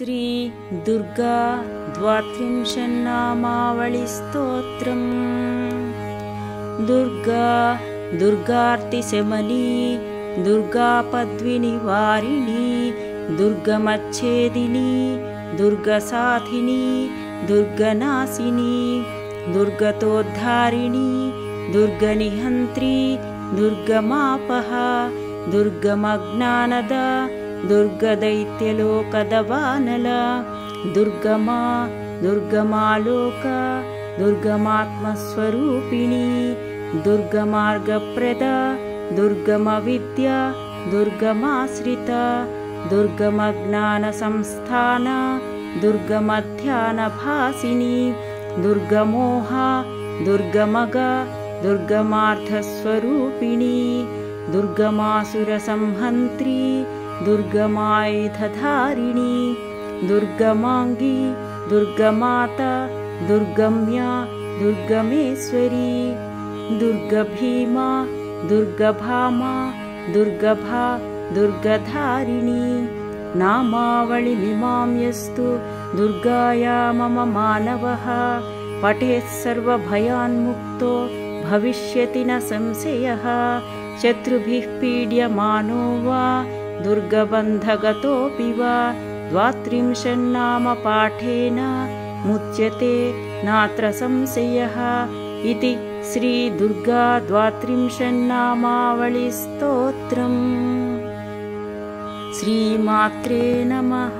श्री दुर्गा द्वात्रिंशन्नामावलिस्तोत्रम्। दुर्गा दुर्गार्तिशमनी दुर्गापद्विनिवारिणी दुर्गमच्छेदिनी दुर्गसाधिनी दुर्गनाशिनी दुर्गतोद्धारिणी दुर्गनिहन्त्री दुर्गमापहा दुर्गमज्ञानदा दुर्गदैत्यलोकदवानल दुर्गमा दुर्गमालोक दुर्गमात्मस्वरूपिणी दुर्गमार्गप्रदा दुर्गमविद्या दुर्गमाश्रिता दुर्गमज्ञानसंस्थान दुर्गमध्यानभासिनी दुर्गमोहा दुर्गमग दुर्गमार्थस्वरूपिणी दुर्गमासुरसंहन्त्री दुर्गमायुधधारिणी दुर्गमांगी दुर्गमाता दुर्गम्या दुर्गमेश्वरी दुर्गभीमा दुर्गभामा दुर्गभा दुर्गधारिणी नामावलिमिमां यस्तु दुर्गाया मम मानवः पठेत् सर्वभयान्मुक्तो भविष्यति न संशयः शत्रुभिः पीड्यमानो वा दुर्गबन्धगतोऽपि वा द्वात्रिंशन्नामपाठेन मुच्यते नात्र संशयः इति श्री दुर्गा द्वात्रिंशन्नामावलिस्तोत्रम्। श्रीमात्रे नमः।